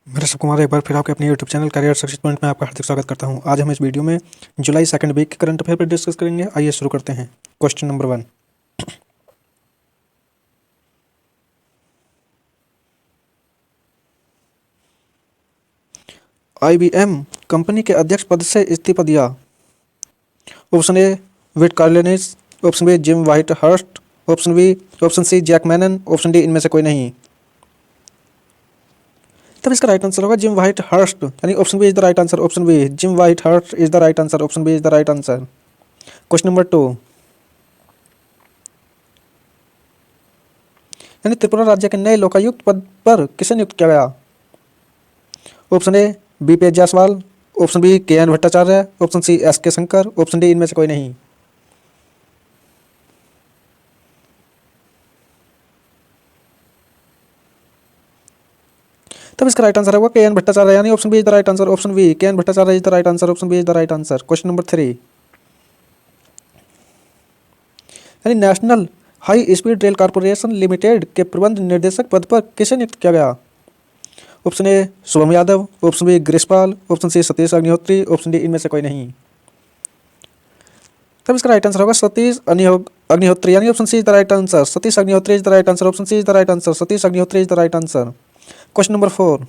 मेरा सब कुमार एक बार फिर आपके अपने YouTube channel career success point में आपका हार्दिक स्वागत करता हूं। आज हम इस वीडियो में जुलाई सेकंड वीक के करंट अफेयर पर डिस्कस करेंगे। आइए शुरू करते हैं। Question number 1। IBM कंपनी के अध्यक्ष पद से इस्तीफा दिया। ऑप्शन ए विट कार्लिनिस, option B Jim Whitehurst, option C Jack Mannon, option D इनमें से कोई नहीं। तब इसका राइट आंसर होगा जिम व्हाइट हर्स्ट, यानी option B is the right answer. Option B Jim Whitehurst is the right answer. Option B is the right answer. Question number 2। यानी त्रिपुरा राज्य के नए लोकायुक्त पद पर किसे नियुक्त किया गया। Option A BP Jaiswal, option B KN Bhattacharya, option C SK Shankar, option D इनमें से कोई नहीं। तब इसका राइट आंसर होगा KN भट्टाचार्य, यानी option B is the right answer. Option B KN Bhattacharya is the right answer. Option B is the right answer. Question number 3। यानी national high speed rail corporation limited के प्रबंध निर्देशक पद पर किसे नियुक्त किया गया। ऑप्शन ए Shubham Yadav, option B Girishpal, option C Satish Agnihotri, option D इनमें से कोई नहीं। तब इसका राइट आंसर होगा सतीश अग्निहोत्री, यानी option C is the right answer. Satish Agnihotri is the right answer. Option C is the right answer. Satish Agnihotri is the right answer. Question number 4।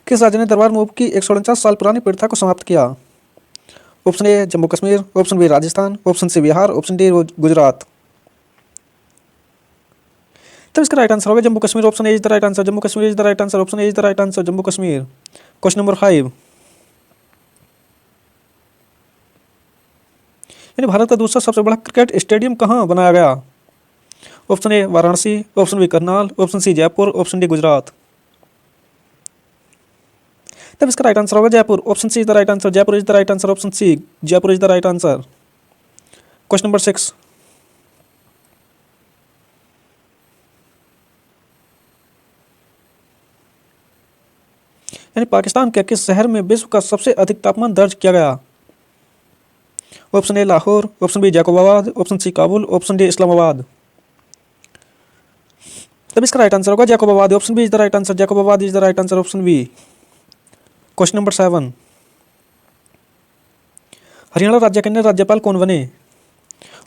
किस राज्य ने दरबार मूव की 149 साल पुरानी प्रथा को समाप्त किया। Option A Jammu Kashmir, option B Rajasthan, option C Bihar, option D Gujarat. तब इसका राइट आंसर होगा Jammu Kashmir. Option A is the right answer. Jammu Kashmir is the right answer. Option A is the right answer. Jammu Kashmir. Question number 5। यानी भारत का दूसरा सबसे बड़ा क्रिकेट स्टेडियम कहाँ बनाया गया। Option A Varanasi, option B Karnal, option C Jaipur, option D Gujarat. तब इसका राइट आंसर होगा Jaipur. Option C is the right answer. Jaipur is the right answer. Option C Jaipur is the right answer. Question number 6। यानी पाकिस्तान के किस शहर में विश्व का सबसे अधिक तापमान दर्ज किया गया। Option A Lahore, option B Jacobabad, option C Kabul, option D Islamabad. तब इसका राइट आंसर होगा Jacobabad. Option B is the right answer. Jacobabad is the right answer. Option B. Question number 7। Haryana राज्य के नए राज्यपाल कौन बने।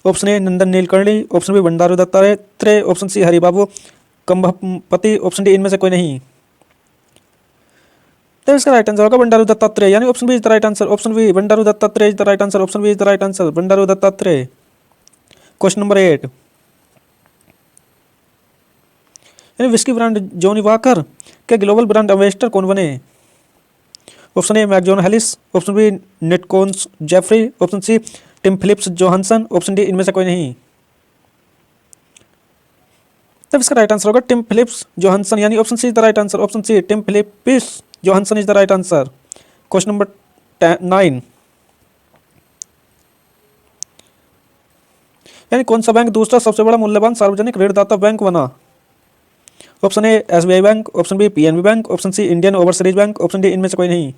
Option A Nandan Nilekani, option B Bandaru Dattatreya, option C Haribabu Kambhampati, option D इनमें से कोई नहीं। तब इसका राइट आंसर होगा बंडारू दत्तात्रेय, यानी option B is the right answer. Option B Bandaru Dattatreya is the right answer. Option B is the right answer. Bandaru Dattatreya. Question number 8। यानी विस्की ब्रांड जॉनी वॉकर के ग्लोबल ब्रांड एम्बेसडर कौन बने। Option A Mac John Hellis, option B Nate Cones Jeffrey, option C Tim Phillips Johansson, option D इनमें से कोई नहीं। तब इसका राइट आंसर होगा टिम फिलिप्स जोहानसन, यानी option C is the right answer. Option C Tim Phillips Johansson is the right answer. Question number 9। यानी कौन सा बैंक दूसरा सबसे बड़ा मूल्यवान सार्वजनिक ऋणदाता बैंक बना। Option A SBI bank, option B PNB bank, option C Indian Overseas Bank, option D इनमें से कोई नहीं।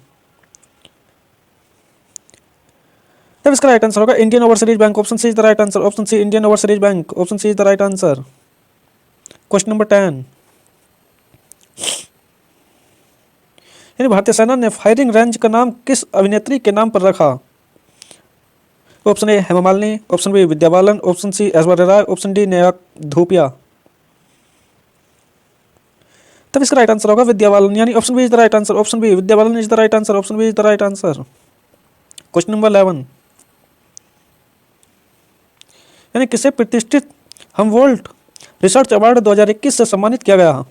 तब इसका राइट आंसर होगा Indian Overseas Bank. Option C is the right answer. Option C Indian Overseas Bank, option C is the right answer. Question number 10। यानी भारतीय सेना ने फायरिंग रेंज का नाम किस अभिनेत्री के नाम पर रखा। Option A Hema Malini, option B Vidya Balan, option C Aishwarya Rai, option D Neha Dhupia. तब इसका राइट आंसर होगा विद्या बालन, यानी option B is the right answer. Option B Vidya Balan is the right answer. Option B is the right answer. Question number 11। यानी किसे प्रतिष्ठित हमवोल्ट रिसर्च अवार्ड 2021 से सम्मानित किया गया।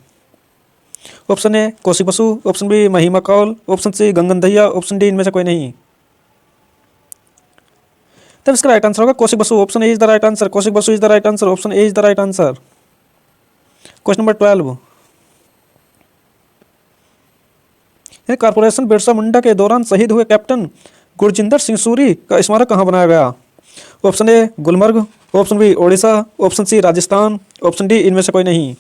Option A Kosi Basu, option B Mahima Kaul, option C Gangan Dahiya, option D इनमें से कोई नहीं। तब इसका राइट आंसर होगा Kosi Basu. Option A is the right answer. Kosi Basu is the right answer. Option A is the right answer. Question number 12। Corporation Birsa Munda के दौरान शहीद हुए कैप्टन गुरजिंदर सिंह सूरी का स्मारक कहाँ बनाया गया। Option A Gulmarg, option B Odisha, option C Rajasthan, option D इनमें से कोई नहीं।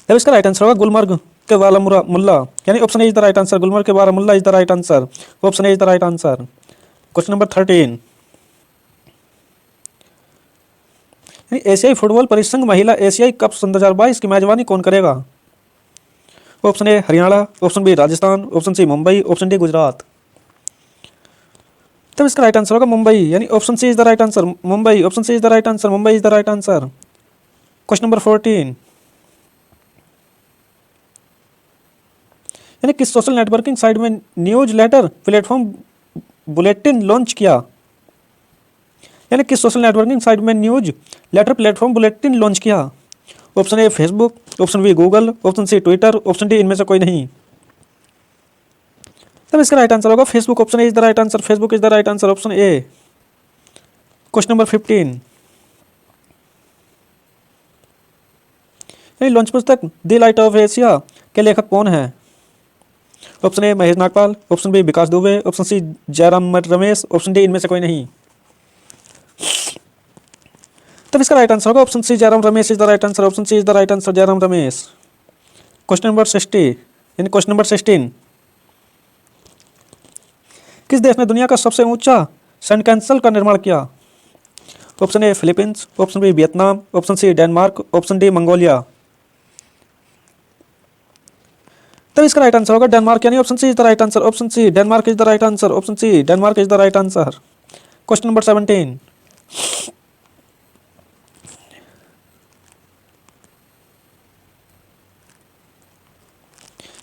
तब इसका राइट आंसर होगा गुलमर्ग के बारामुल्ला, यानी option A is the right answer. Gulmarg के Baramulla is the right answer. Option A is the right answer. Question number 13। यानी एशियाई फुटबॉल परिसंघ महिला एशियाई कप 2022 की मेजबानी कौन करेगा? Option A Haryana, option B Rajasthan, option C Mumbai, option D Gujarat. तब इसका राइट आंसर होगा मुंबई, यानी option C is the right answer, Mumbai. Option C is the right answer, Mumbai is the right answer. Question number 14, यानी किस सोशल नेटवर्किंग साइट में newsletter platform bulletin launch किया? यानी किस सोशल नेटवर्किंग साइट में newsletter platform bulletin launch किया? Option A Facebook, option B Google, option C Twitter, option D इनमें से कोई नहीं। तब इसका राइट आंसर होगा Facebook. Option A is the right answer, Facebook is the right answer, option A. Question number 15, यानी launch पुस्तक द लाइट ऑफ एशिया के लेखक कौन है? Option A Mahesh Nagpal, option B Vikas Dubey, option C Jairam Ramesh, option D इनमें से कोई नहीं। तब इसका राइट आंसर होगा option C Jairam Ramesh is the right answer, option C is the right answer, Jairam Ramesh. Question number 60, यानी क्वेश्चन नंबर 16, किस देश ने दुनिया का सबसे ऊंचा सैंड कैसल का निर्माण किया? Option A Philippines, option B Vietnam, option C Denmark, option D Mongolia. तब इसका राइट आंसर होगा डेनमार्क, यानी option C is the right answer, option C Denmark is the right answer, option C Denmark is the right answer. Question number 17,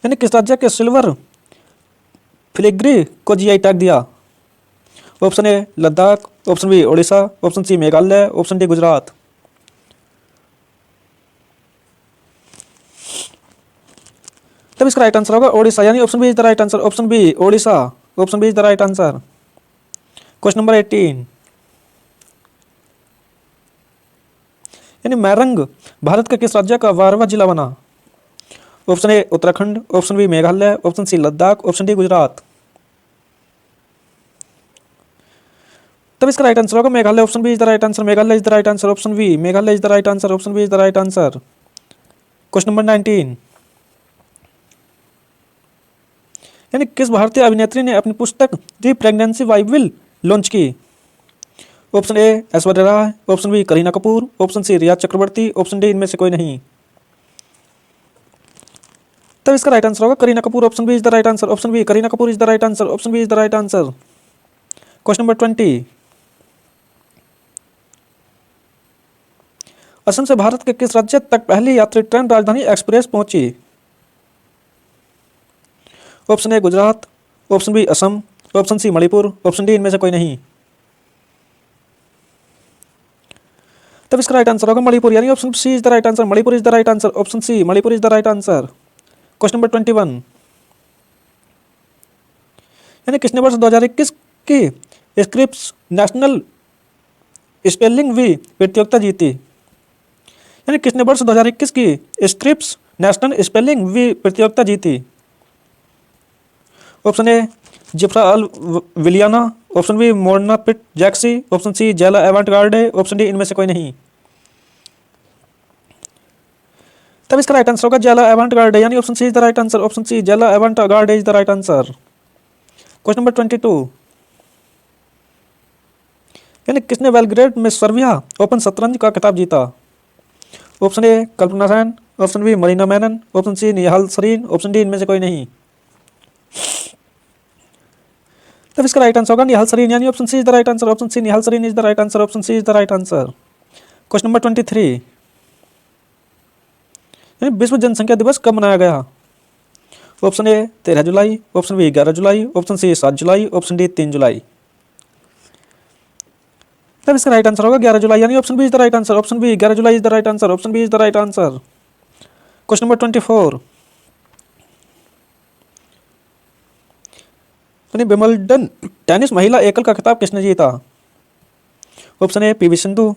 यानी किस राज्य के silver filigree को GI tag दिया? Option A Ladakh, option B Odisha, option C Meghalaya, option D Gujarat. तब इसका right answer होगा ओडिशा, यानी option B is the right answer, option B Odisha, option B is the right answer. Question number 18, यानी मैरंग भारत के किस राज्य का 12वां जिला बना? Option A Uttarakhand, option B Meghalaya, option C Ladakh, option D Gujarat. तब इसका राइट आंसर होगा Meghalaya, option B is the right answer, Meghalaya is the right answer, option B Meghalaya is the right answer, option B is the right answer. Question number 19, यानी किस भारतीय अभिनेत्री ने अपनी पुस्तक the pregnancy wife will launch की? Option A Aishwarya Rai, option B Kareena Kapoor, option C Rhea Chakraborty, option D इनमें से कोई नहीं। तब इसका राइट आंसर होगा Kareena Kapoor, option B is the right answer, option B Kareena Kapoor is the right answer, option B is the right answer. Question number 20, Assam से भारत के किस राज्य तक पहली यात्री ट्रेन राजधानी एक्सप्रेस पहुंची? Option A Gujarat, option B Assam, option C Manipur, option D इनमें से कोई नहीं। तब इसका राइट आंसर होगा मणिपुर, यानी option C is the right answer, Manipur is the right answer, option C Manipur is the right answer. Question number 21, यानी किसने वर्ष 2021 की स्क्रिप्स नेशनल स्पेलिंग वी प्रतियोगिता जीती? यानी किसने वर्ष 2021 की स्क्रिप्स नेशनल स्पेलिंग वी प्रतियोगिता जीती? ऑप्शन ए जिफ्रा अल विलियाना, ऑप्शन बी मोर्ना पिट जैक्सी, option C Zaila event गार्डे, option D इनमें से कोई नहीं। तब इसका राइट आंसर होगा जेला एवेंट गार्डे, यानी option C is the right answer, option C Zaila Avant-garde is the right answer. Question number 22, यानी किसने बेलग्रेड में सर्बिया ओपन शतरंज का खिताब जीता? Option A Kalpana Sen, option B Marina Menon, option C Nihal Sarin, option D इनमें से कोई नहीं। तब इसका राइट आंसर होगा निहाल सरीन, यानी option C is the right answer, option C Nihal Sarin is the right answer, option C is the right answer. Question number 23, यानी विश्व जनसंख्या दिवस कब मनाया गया? ऑप्शन ए 13 जुलाई, ऑप्शन बी 11 जुलाई, ऑप्शन सी 7 जुलाई, ऑप्शन डी 3 जुलाई। तब इसका राइट आंसर होगा 11 जुलाई, यानी option B is the right answer, option B 11 जुलाई is the right answer, option B is the right answer. Question number 24, यानी विंबलडन टेनिस महिला एकल का खिताब किसने जीता? Option A PV Sindhu,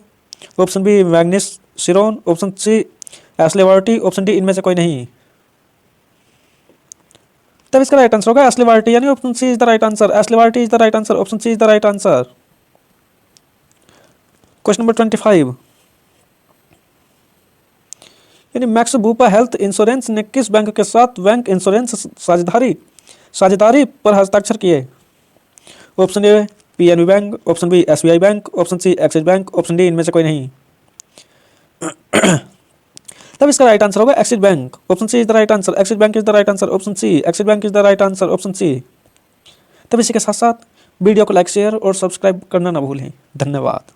option B मैग्निस सिरोन, option C Ashleigh Barty, option D इनमें से कोई नहीं। तब इसका राइट आंसर होगा एशले बार्टी, यानी option C is the right answer, Ashleigh Barty is the right answer, option C is the right answer. Question number 25, यानी मैक्स बूपा हेल्थ इंश्योरेंस ने किस बैंक के साथ बैंक इंश्योरेंस साझेदारी पर हस्ताक्षर किए? Option A PNB bank, option B SBI bank, option C Axis Bank, option D इनमें से कोई नहीं। तब इसका राइट आंसर होगा Axis Bank. Option C is the right answer. Axis Bank is the right answer. Option C, Axis Bank is the right answer. Option C. तब इसी के साथ साथ वीडियो को लाइक, शेयर और सब्सक्राइब करना ना भूलें। धन्यवाद।